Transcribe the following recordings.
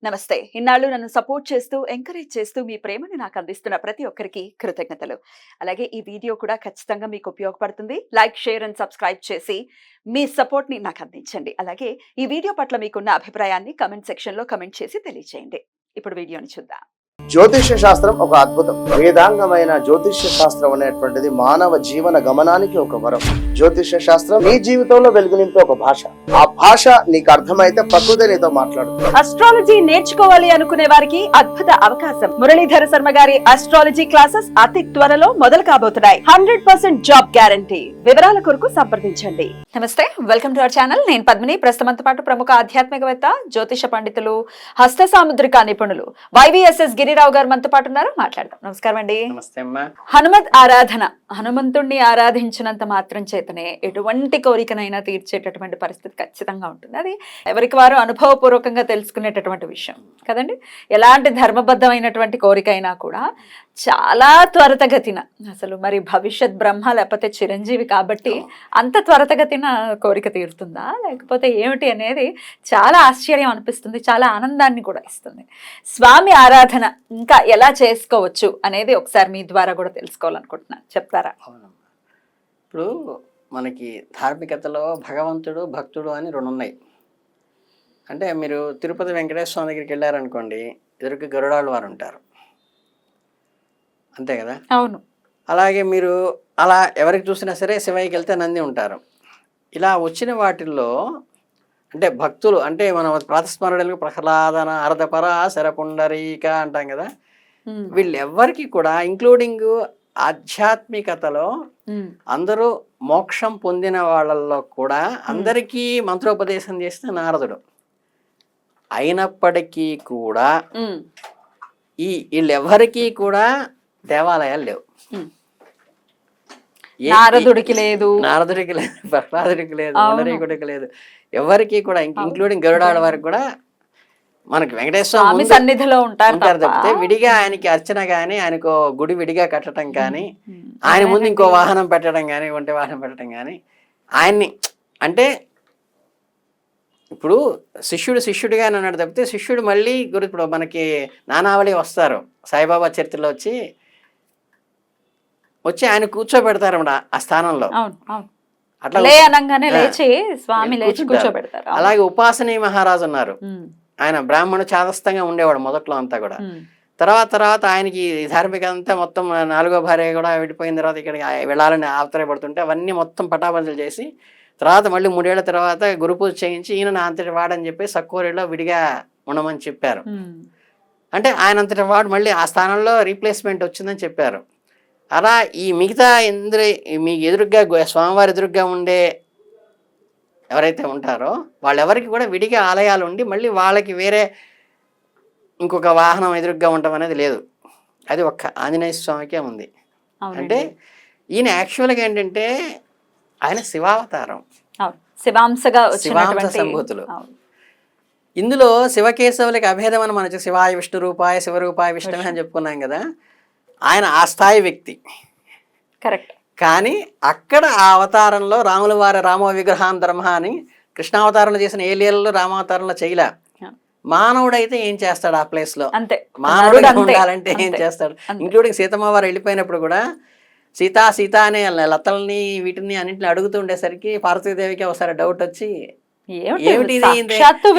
నమస్తే. ఇన్నాళ్ళు నన్ను సపోర్ట్ చేస్తూ, ఎంకరేజ్ చేస్తూ మీ ప్రేమని నాకు అందిస్తున్న ప్రతి ఒక్కరికి కృతజ్ఞతలు. అలాగే ఈ వీడియో కూడా ఖచ్చితంగా మీకు ఉపయోగపడుతుంది. లైక్, షేర్ అండ్ సబ్స్క్రైబ్ చేసి మీ సపోర్ట్‌ని నాకు అందించండి. అలాగే ఈ వీడియో పట్ల మీకున్న అభిప్రాయాన్ని కామెంట్ సెక్షన్‌లో కామెంట్ చేసి తెలియజేయండి. ఇప్పుడు వీడియోని చూద్దాం. జ్యోతిష్య శాస్త్రం ఒక అద్భుతం. వేదాంగమైన జ్యోతిష్య శాస్త్రం అనేటువంటిది మానవ జీవన గమనానికి ఒక వరం. జ్యోతిష్య శాస్త్రం నీ జీవితంలో వెలుగునింపే ఒక భాష. ఆ భాష నీకు అర్థమైతే ప్రకృతి నీతో మాట్లాడుతుంది. అస్ట్రాలజీ నేర్చుకోవాలి అనుకునే వారికి అద్భుత అవకాశం. మురళీధర శర్మ గారి అస్ట్రాలజీ క్లాసెస్ అతి త్వరలో మొదలు కాబోతున్నాయి. 100% జాబ్ గ్యారంటీ. వివరాల కొరకు సంప్రదించండి. నమస్తే, వెల్కమ్ టు అవర్ ఛానల్. నేను పద్మిని. ప్రస్తుతంతో పాటు ప్రముఖ ఆధ్యాత్మికవేత్త, జ్యోతిష పండితులు, హస్త సాముద్రిక నిపుణులు YVSS గిరిరావు గారు మనతో పాటు ఉన్నారు. మాట్లాడదాం. నమస్కారం అండి. నమస్తే అమ్మా. హనుమత్ ఆరాధన, హనుమంతుణ్ణి ఆరాధించినంత మాత్రం చేతనే ఎటువంటి కోరికనైనా తీర్చేటటువంటి పరిస్థితి ఖచ్చితంగా ఉంటుంది. అది ఎవరికి వారు అనుభవపూర్వకంగా తెలుసుకునేటటువంటి విషయం కదండి. ఎలాంటి ధర్మబద్ధమైనటువంటి కోరిక అయినా కూడా చాలా త్వరితగతిన, అసలు మరి భవిష్యత్ బ్రహ్మ లేకపోతే చిరంజీవి కాబట్టి అంత త్వరితగతిన కోరిక తీరుతుందా లేకపోతే ఏమిటి అనేది చాలా ఆశ్చర్యం అనిపిస్తుంది, చాలా ఆనందాన్ని కూడా ఇస్తుంది. స్వామి ఆరాధన ఇంకా ఎలా చేసుకోవచ్చు అనేది ఒకసారి మీ ద్వారా కూడా తెలుసుకోవాలనుకుంటున్నాను, చెప్తారా? అవునమ్మా. ఇప్పుడు మనకి ధార్మికతలో భగవంతుడు, భక్తుడు అని రెండు ఉన్నాయి. అంటే మీరు తిరుపతి వెంకటేశ్వర స్వామి దగ్గరికి వెళ్ళారనుకోండి, ఎదురుకి గరుడాళ్ళు వారు ఉంటారు, అంతే కదా. అవును. అలాగే మీరు అలా ఎవరికి చూసినా సరే శివయ్యకి వెళ్తే నంది ఉంటారు. ఇలా వచ్చిన వాటిల్లో అంటే భక్తులు అంటే మనం ప్రాతస్మరణలు ప్రహ్లాదన అర్ధపర శరపుండరీక అంటాం కదా. వీళ్ళెవ్వరికి కూడా ఇంక్లూడింగ్ ఆధ్యాత్మికతలో అందరూ మోక్షం పొందిన వాళ్ళల్లో కూడా అందరికీ మంత్రోపదేశం చేస్తే నారదుడు. అయినప్పటికీ కూడా వీళ్ళెవ్వరికీ కూడా దేవాలయాలు లేవు. నారదుడికి లేదు, ప్రహ్లాదుడికి లేదు, పుండరీకుడికి లేదు, ఎవరికి కూడా ఇంక్లూడింగ్ గరుడాళ్ళ వారికి కూడా. మనకి వెంకటేశ్వర సన్నిధిలో ఉంటారు తప్పితే విడిగా ఆయనకి అర్చన కానీ, ఆయనకు గుడి విడిగా కట్టడం కానీ, ఆయన ముందు ఇంకో వాహనం పెట్టడం కానీ, ఒంటి వాహనం పెట్టడం కానీ, ఆయన్ని అంటే ఇప్పుడు శిష్యుడిగా అన్నాడు తప్పితే శిష్యుడు మళ్ళీ గురు. ఇప్పుడు మనకి నానావళి వస్తారు, సాయిబాబా చరిత్రలో వచ్చి ఆయన కూర్చోబెడతారు ఆ స్థానంలో. అట్లా కూర్చోబెడతారు. అలాగే ఉపాసనీ మహారాజు ఉన్నారు, ఆయన బ్రాహ్మణ చాదస్తంగా ఉండేవాడు మొదట్లో అంతా కూడా. తర్వాత ఆయనకి ధార్మిక అంతా మొత్తం 4వ భార్య కూడా విడిపోయిన తర్వాత ఇక్కడికి వెళ్ళాలని ఆవతరపడుతుంటే అవన్నీ మొత్తం పటాబందలు చేసి తర్వాత మళ్ళీ 3 ఏళ్ల తర్వాత గురు పూజ చేయించి ఈయన నా అంతటి వాడని చెప్పి సక్కూరిలో విడిగా ఉండమని చెప్పారు. అంటే ఆయన అంతటి వాడు మళ్ళీ ఆ స్థానంలో రీప్లేస్మెంట్ వచ్చిందని చెప్పారు. అలా ఈ మిగతా మీకు ఎదురుగ్గా స్వామివారి ఎదురుగ్గా ఉండే ఎవరైతే ఉంటారో వాళ్ళెవరికి కూడా విడిగా ఆలయాలు ఉండి మళ్ళీ వాళ్ళకి వేరే ఇంకొక వాహనం ఎదురుగ్గా ఉండటం అనేది లేదు. అది ఒక్క ఆంజనేయ స్వామికే ఉంది. అంటే ఈయన యాక్చువల్గా ఏంటంటే ఆయన శివావతారం, శివాంశ సంభూతులు. ఇందులో శివకేశవులకి అభేదం అని మనకి శివాయ విష్ణు రూపాయ శివరూపాయ విష్ణువే అని చెప్పుకున్నాం కదా. ఆయన ఆ స్థాయి వ్యక్తి కరెక్ట్. కానీ అక్కడ ఆ అవతారంలో రాముల వారి రామ విగ్రహాన్ ధర్మ అని కృష్ణావతారంలో చేసిన ఏ లీలలో రామావతారంలో చేయలే. మానవుడైతే ఏం చేస్తాడు ఆ ప్లేస్ లో? అంతే, మానవుడు ఉండాలంటే ఏం చేస్తాడు? ఇంక్లూడింగ్ సీతమ్మ వారు వెళ్ళిపోయినప్పుడు కూడా సీత అనే లతల్ని వీటిని అన్నింటిని అడుగుతూ ఉండేసరికి పార్వతీదేవికి ఒకసారి డౌట్ వచ్చి ఏమిటి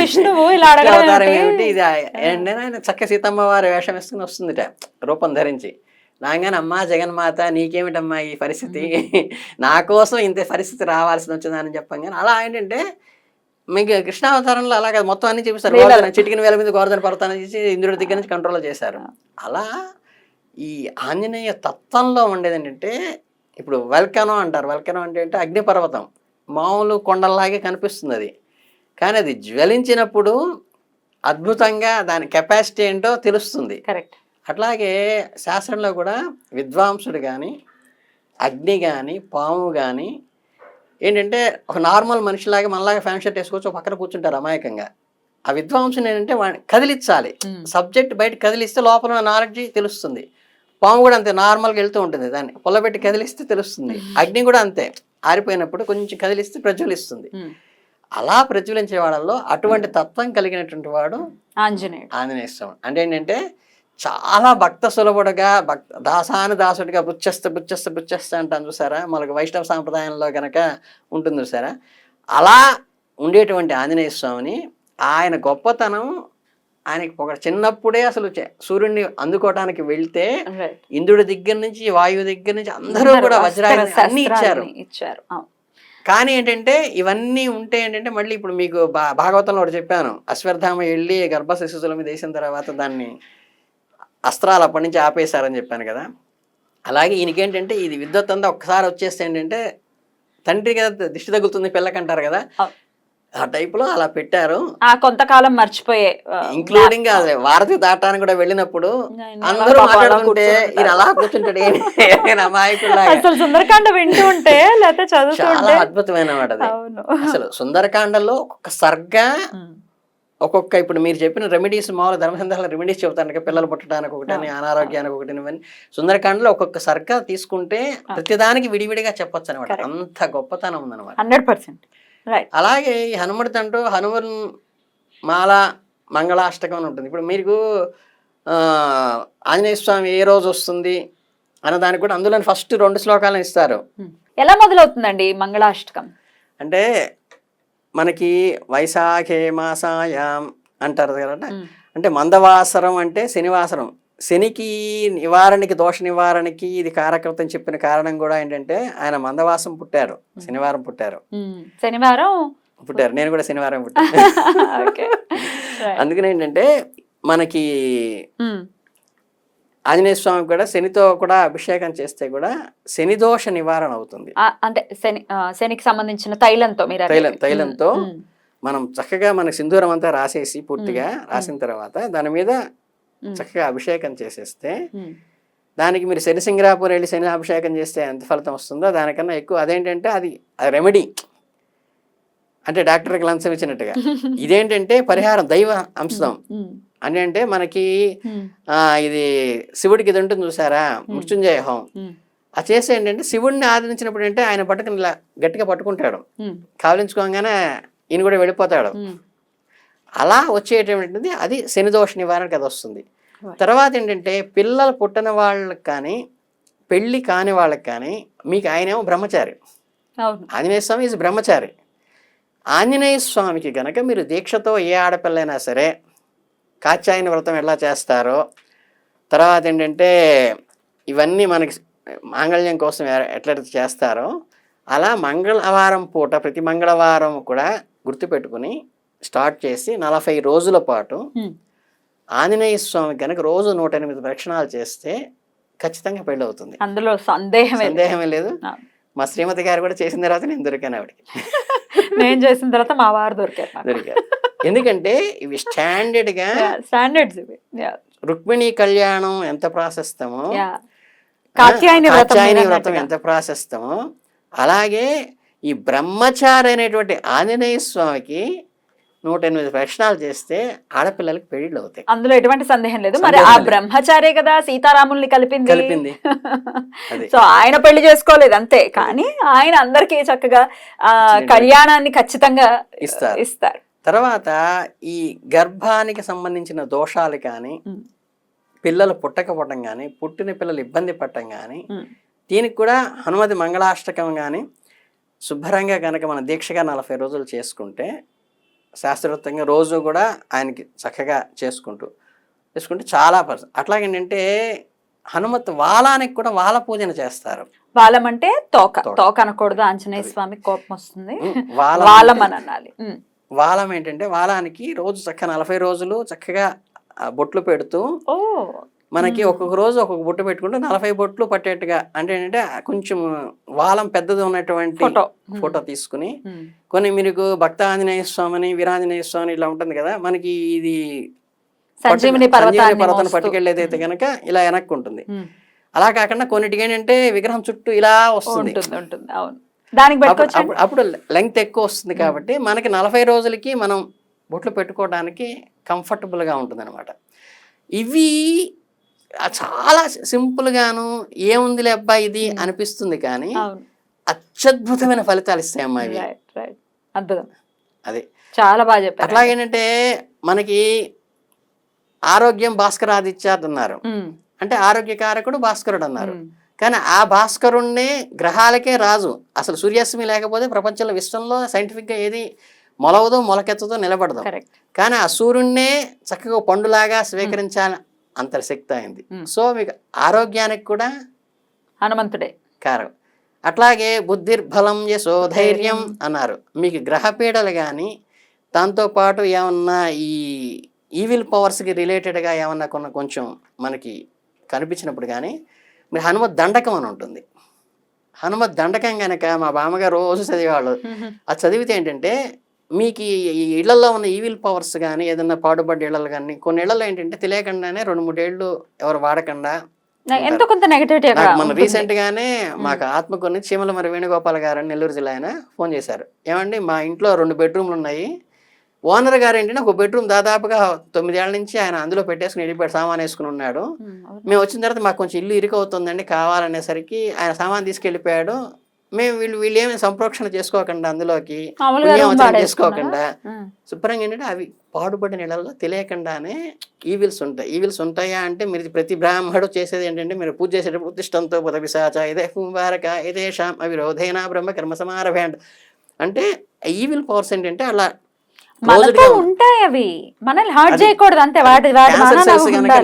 విష్ణువు అవతారం ఏమిటి ఇది? ఆయన చక్క సీతమ్మ వారి వేషం వేసుకుని వస్తుందిట రూపం ధరించి. నాగానే అమ్మా జగన్మాత నీకేమిటమ్మా ఈ పరిస్థితి, నా కోసం ఇంత పరిస్థితి రావాల్సి వచ్చిందని చెప్పంగానే అలా ఏంటంటే మీకు కృష్ణావతారంలో అలాగే మొత్తం అన్ని చూపిస్తారు. చిటికిన వేల మీద గోవర్ధన పర్వతాన్ని చేసి ఇంద్రుడి దగ్గర నుంచి కంట్రోల్ చేశారు. అలా ఈ ఆంజనేయ తత్వంలో ఉండేది ఏంటంటే ఇప్పుడు వల్కనో అంటారు. వల్కనో అంటే అగ్నిపర్వతం, మామూలు కొండల్లాగే కనిపిస్తుంది అది, కానీ అది జ్వలించినప్పుడు అద్భుతంగా దాని కెపాసిటీ ఏంటో తెలుస్తుంది. కరెక్ట్. అట్లాగే శాస్త్రంలో కూడా విద్వాంసుడు కానీ, అగ్ని కానీ, పాము కానీ ఏంటంటే ఒక నార్మల్ మనిషిలాగా మనలాగా ఫ్యాన్ షర్ట్ వేసుకోవచ్చు, ఒక పక్కన కూర్చుంటారు అమాయకంగా. ఆ విద్వాంసుని ఏంటంటే వాడిని కదిలించాలి, సబ్జెక్ట్ బయట కదిలిస్తే లోపల నాలెడ్జి తెలుస్తుంది. పాము కూడా అంతే, నార్మల్గా వెళ్తూ ఉంటుంది, దాన్ని పొల్లబెట్టి కదిలిస్తే తెలుస్తుంది. అగ్ని కూడా అంతే, ఆరిపోయినప్పుడు కొంచెం కదిలిస్తే ప్రజ్వలిస్తుంది. అలా ప్రజ్వలించే వాళ్ళలో అటువంటి తత్వం కలిగినటువంటి వాడు ఆంజనేయుడు. ఆంజనేయ స్వామి. అంటే ఏంటంటే చాలా భక్త సులభుడుగా దాసుడిగా బుచ్చేస్తా అంటాను చూసారా, మనకు వైష్ణవ సాంప్రదాయంలో గనక ఉంటుంది చూసారా, అలా ఉండేటువంటి ఆంజనేయ స్వామిని ఆయన గొప్పతనం, ఆయనకి ఒక చిన్నప్పుడే అసలు సూర్యుడిని అందుకోవడానికి వెళ్తే ఇంద్రుడి దగ్గర నుంచి వాయువు దగ్గర నుంచి అందరూ కూడా వజ్రాయుధాలు అన్ని ఇచ్చారు. కానీ ఏంటంటే ఇవన్నీ ఉంటే ఏంటంటే మళ్ళీ ఇప్పుడు మీకు భాగవతంలో ఒకటి చెప్పాను, అశ్వత్థామ వెళ్ళి గర్భ శిశువుల మీద వేసిన తర్వాత దాన్ని అస్త్రాలు అప్పటి నుంచి ఆపేశారని చెప్పాను కదా. అలాగే ఈయనకేంటంటే ఇది విద్వత్ అంతా ఒక్కసారి వచ్చేస్తే ఏంటంటే తండ్రి కదా దిష్టి తగులుతుంది పిల్లకంటారు కదా, ఆ టైప్ లో అలా పెట్టారు. ఆ కొంతకాలం మర్చిపోయే ఇంక్లూడింగ్ అదే వారధి దాటానికి కూడా వెళ్ళినప్పుడు అందరూ మాట్లాడుతుంటే ఈయన అలా కూర్చుంటాడు అసలు సుందరకాండ వింటూ ఉంటే లేకపోతే చదువుతుంటే చాలా అద్భుతమైన మాట అది. అసలు సుందరకాండలో ఒక్కొక్క సర్గ ఒక్కొక్క, ఇప్పుడు మీరు చెప్పిన రెమెడీస్ మామూలు ధర్మసందేహాల రెమెడీస్ చెబుతాను, పిల్లలు పుట్టడానికి ఒకటి, అనారోగ్యానికి ఒకటి, ఇవన్నీ సుందరకాండలో ఒక్కొక్క సర్గ తీసుకుంటే ప్రతిదానికి విడివిడిగా చెప్పొచ్చు అనమాట. అంత గొప్పతనం ఉందన్నమాట. 100%. అలాగే ఈ హనుమతి అంటూ హనుమన్ మాల మంగళాష్టకం అని ఉంటుంది. ఇప్పుడు మీకు ఆంజనేయ స్వామి ఏ రోజు వస్తుంది అన్నదానికి కూడా అందులో ఫస్ట్ 2 శ్లోకాలను ఇస్తారు. ఎలా మొదలవుతుందండి మంగళాష్టకం అంటే మనకి వైశాఖే మాసాయాం అంటారు కదా, అంటే మందవాసరం అంటే శనివాసరం, శనికి నివారణకి దోష నివారణకి ఇది కారకృతం చెప్పిన కారణం కూడా ఏంటంటే ఆయన మందవాసం పుట్టారు, శనివారం పుట్టారు. నేను కూడా శనివారం పుట్టాను. అందుకని ఏంటంటే మనకి ఆంజనేయ స్వామి కూడా శనితో కూడా అభిషేకం చేస్తే కూడా శని దోష నివారణ అవుతుంది. అంటే శనికి సంబంధించిన తైలంతో మనం చక్కగా మన సింధూరం అంతా రాసేసి పూర్తిగా రాసిన తర్వాత దాని మీద చక్కగా అభిషేకం చేసేస్తే, దానికి మీరు శని సింగరాపూర్ వెళ్ళి శని అభిషేకం చేస్తే ఎంత ఫలితం వస్తుందో దానికన్నా ఎక్కువ. అదేంటంటే అది రెమెడీ, అంటే డాక్టర్కి లంచం ఇచ్చినట్టుగా. ఇదేంటంటే పరిహారం, దైవ అంశం. అంటే మనకి ఇది శివుడికి ఇది ఉంటుంది చూసారా, మృత్యుంజయ హోమం. అది చేస్తే ఏంటంటే శివుడిని ఆదరించినప్పుడు అంటే ఆయన పట్టుకుని ఇలా గట్టిగా పట్టుకుంటాడు, కావలించుకోగానే ఈయన కూడా వెళ్ళిపోతాడు. అలా వచ్చేటటువంటిది అది శని దోష నివారణకి అది వస్తుంది. తర్వాత ఏంటంటే పిల్లలు పుట్టిన వాళ్ళకి కానీ పెళ్ళి కాని వాళ్ళకి కానీ, మీకు ఆయనేమో బ్రహ్మచారి, ఆంజనేయ స్వామి ఈజ్ బ్రహ్మచారి. ఆంజనేయ స్వామికి గనక మీరు దీక్షతో ఏ ఆడపిల్లైనా సరే కాత్యాయన వ్రతం ఎలా చేస్తారో, తర్వాత ఏంటంటే ఇవన్నీ మనకి మాంగళ్యం కోసం ఎట్లయితే చేస్తారో అలా మంగళవారం పూట ప్రతి మంగళవారం కూడా గుర్తుపెట్టుకుని స్టార్ట్ చేసి 40 రోజుల పాటు ఆంజనేయ స్వామి కనుక రోజు 108 ప్రదక్షిణాలు చేస్తే ఖచ్చితంగా పెళ్ళి అవుతుంది. అందులో సందేహమే లేదు. మా శ్రీమతి గారు కూడా చేసిన తర్వాత నేను దొరికాను ఆవిడకి. నేను చేసిన తర్వాత మా వారు దొరికారు. ఎందుకంటే ఇవి స్టాండర్డ్స్ ఇవి. రుక్మిణి కళ్యాణం ఎంత ప్రాశస్తమో, కాత్యాయని వ్రతం ఎంత ప్రాశస్తమో, అలాగే ఈ బ్రహ్మచారి అనేటువంటి ఆంజనేయ స్వామికి 108 ప్రదక్షిణాలు చేస్తే ఆడపిల్లలకి పెళ్లిళ్ళు అవుతాయి. అందులో ఎటువంటి సందేహం లేదు. మరి ఆ బ్రహ్మచారే కదా సీతారాముల్ని కలిపింది. సో ఆయన పెళ్లి చేసుకోలేదు అంతే, కానీ ఆయన అందరికీ చక్కగా కళ్యాణాన్ని ఖచ్చితంగా ఇస్తారు. తర్వాత ఈ గర్భానికి సంబంధించిన దోషాలు కానీ, పిల్లలు పుట్టకపోవటం కానీ, పుట్టిన పిల్లలు ఇబ్బంది పడటం కానీ, దీనికి కూడా హనుమతి మంగళాష్టకం కానీ శుభ్రంగా కనుక మన దీక్షగా 40 రోజులు చేసుకుంటే, శాస్త్రోక్తంగా రోజు కూడా ఆయనకి చక్కగా చేసుకుంటే చాలా అట్లాగేంటంటే హనుమత్ వాలానికి కూడా వాల పూజన చేస్తారు. వాలం అంటే తోక అనకూడదు, ఆంజనేయ స్వామి కోపం వస్తుంది. వాలం అని అనాలి. వాలం ఏంటంటే వాలానికి రోజు చక్కగా 40 రోజులు చక్కగా బొట్లు పెడుతూ, మనకి ఒక్కొక్క రోజు ఒక్కొక్క బొట్టు పెట్టుకుంటే 40 బొట్లు పట్టేట్టుగా, అంటే ఏంటంటే కొంచెం వాలం పెద్దది ఉన్నటువంటి ఫోటో తీసుకుని, కొన్ని మీకు భక్త ఆంజనేయ స్వామిని వీరాంజనేయ స్వామి ఇలా ఉంటుంది కదా, మనకి ఇది సంజీవని పర్వతాన్ని పట్టుకెళ్ళేదైతే కనుక ఇలా వెనక్కి ఉంటుంది. అలా కాకుండా కొన్నిటికి ఏంటంటే విగ్రహం చుట్టూ ఇలా వస్తుంది, అప్పుడు లెంగ్త్ ఎక్కువ వస్తుంది. కాబట్టి మనకి 40 రోజులకి మనం బొట్లు పెట్టుకోవడానికి కంఫర్టబుల్గా ఉంటుంది అనమాట. ఇవి చాలా సింపుల్గాను ఏముందిలే అబ్బాయి ఇది అనిపిస్తుంది, కానీ అత్యద్భుతమైన ఫలితాలు ఇస్తాయి అమ్మా ఇవి. అద్భుతం. అది చాలా బాగా చెప్పారు. అట్లాగేంటంటే మనకి ఆరోగ్యం భాస్కరాదిత్యాత్ అన్నారు, అంటే ఆరోగ్యకారకుడు భాస్కరుడు అన్నారు. కానీ ఆ భాస్కరుణ్ణి గ్రహాలకే రాజు. అసలు సూర్యాస్తమి లేకపోతే ప్రపంచంలో విశ్వంలో సైంటిఫిక్గా ఏది మొలవదో మొలకెత్తదో నిలబడదు. కానీ ఆ సూర్యున్నే చక్కగా పండులాగా స్వీకరించాలి అంత శక్తి అయింది. సో మీకు ఆరోగ్యానికి కూడా హనుమంతుడే కారకం. అట్లాగే బుద్ధిర్బలం యశో ధైర్యం అన్నారు. మీకు గ్రహపీడలు కానీ దాంతోపాటు ఏమన్నా ఈ ఈవిల్ పవర్స్కి రిలేటెడ్గా ఏమన్నా కొంచెం మనకి కనిపించినప్పుడు కానీ మీరు హనుమత్ దండకం అని ఉంటుంది. హనుమత్ దండకం కనుక మా బామ్మగారు రోజు చదివేవాళ్ళు. అది చదివితే ఏంటంటే మీకు ఈ ఇళ్లలో ఉన్న ఈవిల్ పవర్స్ కానీ ఏదన్నా పాడుబడ్డ ఇళ్ళు కానీ కొన్ని ఇళ్లలో ఏంటంటే తెలియకుండానే 2-3 ఏళ్ళు ఎవరు వాడకుండా ఎంతో కొంత నెగటివిటీ. మన రీసెంట్ గానే మాకు ఆత్మకొని చీమల మరి వేణుగోపాల్ గారు నెల్లూరు జిల్లా ఆయన ఫోన్ చేశారు. ఏమండి మా ఇంట్లో 2 బెడ్రూమ్లు ఉన్నాయి, ఓనర్ గారు ఏంటంటే ఒక బెడ్రూమ్ దాదాపుగా 9 ఏళ్ల నుంచి ఆయన అందులో పెట్టేసుకుని వెళ్ళిపోయాడు, సామాన్ వేసుకుని ఉన్నాడు. మేము వచ్చిన తర్వాత మాకు కొంచెం ఇల్లు ఇరుకవుతుందండి కావాలనేసరికి ఆయన సామాన్ తీసుకెళ్ళిపోయాడు. మేము వీళ్ళు ఏమి సంప్రోక్షణ చేసుకోకుండా అందులోకి పుణ్యావచనం చేసుకోకుండా శుభ్రంగా ఏంటంటే అవి పాడుబడిన నీళ్ళల్లో తెలియకుండానే ఈవిల్స్ ఉంటాయి. ఈవిల్స్ ఉంటాయా అంటే మీరు ప్రతి బ్రాహ్మడు చేసేది ఏంటంటే మీరు పూజ చేసేటప్పుడు ఉత్తిష్టంతో పిశాచ ఇదే కుంభారక ఇదేషాం అవిరోధేనా బ్రహ్మ కర్మ సమారభే అంటే ఈవిల్ పవర్స్ ఏంటంటే అలా మనతో ఉంటాయి, అవి మనల్ని హార్ట్ చేయకూడదు అంతే.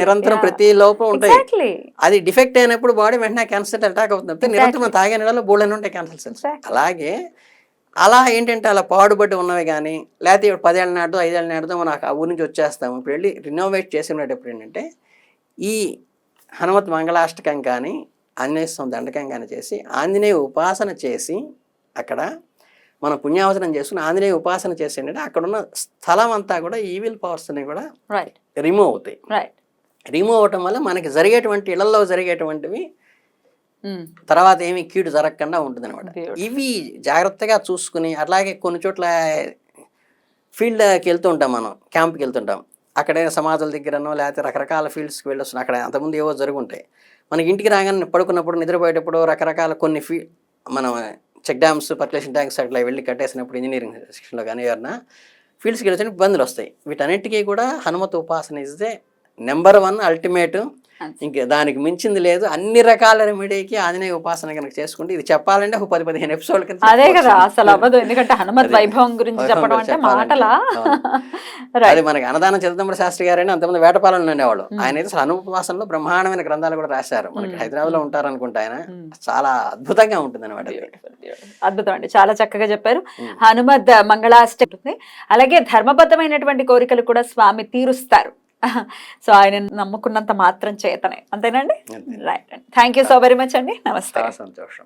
నిరంతరం ప్రతి లోపం ఉంటాయి. అది డిఫెక్ట్ అయినప్పుడు బాడీ వెంటనే క్యాన్సర్ అటాక్ అవుతుంది. నిరంతరం తాగే నీళ్ళలో బోల్డెన్ ఉంటాయి క్యాన్సర్ సెల్స్. అలాగే అలా ఏంటంటే అలా పాడుబడి ఉన్నవి కానీ లేకపోతే 10 ఏళ్ళ నాటితో 5 ఏళ్ళ నాటితో మనం ఆ ఊరి నుంచి వచ్చేస్తాము. ఇప్పుడు వెళ్ళి రినోవేట్ చేసినప్పుడు ఏంటంటే ఈ హనుమత్ మంగళాష్టకం కానీ ఆంజనేయ స్వామి దండకం కానీ చేసి ఆంజనేయ ఉపాసన చేసి అక్కడ మనం పుణ్యావచనం చేసుకుని ఆంజనేయ ఉపాసన చేసి ఏంటంటే అక్కడ ఉన్న స్థలం అంతా కూడా ఈవిల్ పవర్స్ అని కూడా రిమూవ్ అవుతాయి. రిమూవ్ అవటం వల్ల మనకి జరిగేటువంటి ఇళ్లలో జరిగేటువంటివి తర్వాత ఏమి కీడు జరగకుండా ఉంటుంది అనమాట. ఇవి జాగ్రత్తగా చూసుకుని అట్లాగే కొన్ని చోట్ల ఫీల్డ్కి వెళ్తూ ఉంటాం, మనం క్యాంప్కి వెళ్తుంటాం. అక్కడే సమాజాల దగ్గరనో లేకపోతే రకరకాల ఫీల్డ్స్కి వెళ్ళొస్తున్నాం. అక్కడ అంతకుముందు ఏవో జరుగుంటాయి. మనకి ఇంటికి రాగానే పడుకున్నప్పుడు నిద్రపోయేటప్పుడు రకరకాల కొన్ని మనం చెక్ డ్యామ్స్ పర్కులేషన్ ట్యాంక్స్ అట్లా వెళ్ళి కట్టేసినప్పుడు ఇంజనీరింగ్ సెక్షన్లో కానీ ఎవరన్నా ఫీల్డ్స్కి వెళ్ళిన ఇబ్బందులు వస్తాయి. వీటన్నిటికీ కూడా హనుమత్ ఉపాసన ఇస్ దే నెంబర్ 1 అల్టిమేట్. ఇంక దానికి మించింది లేదు. అన్ని రకాల రెమెడీకి ఆంజనేయ ఉపాసన కనుక చేసుకుంటే ఇది చెప్పాలంటే ఒక 10-15 ఎపిసోడ్ల కింద అదే కదా అసలు అవ్వదు. ఎందుకంటే హనుమత్ వైభవం గురించి చెప్పడం అంటే మాటలా. అది మనకి అన్నదానం చిదంబర శాస్త్రి గారైనా అంతమంది వేటపాలనలో ఉండేవాళ్ళు. ఆయన అయితే అసలు హనుమోపాసనలో బ్రహ్మాండమైన గ్రంథాలు కూడా రాశారు. మనకి హైదరాబాద్ లో ఉంటారు అనుకుంటా ఆయన. చాలా అద్భుతంగా ఉంటుంది అనమాట. అద్భుతం అండి, చాలా చక్కగా చెప్పారు. హనుమద్ మంగళాష్టమి అలాగే ధర్మబద్ధమైనటువంటి కోరికలు కూడా స్వామి తీరుస్తారు. సో ఆయన నమ్ముకున్నంత మాత్రం చేతనే, అంతేనండి. రైట్ అండి, thank you so very much అండి. నమస్తే. సంతోషం.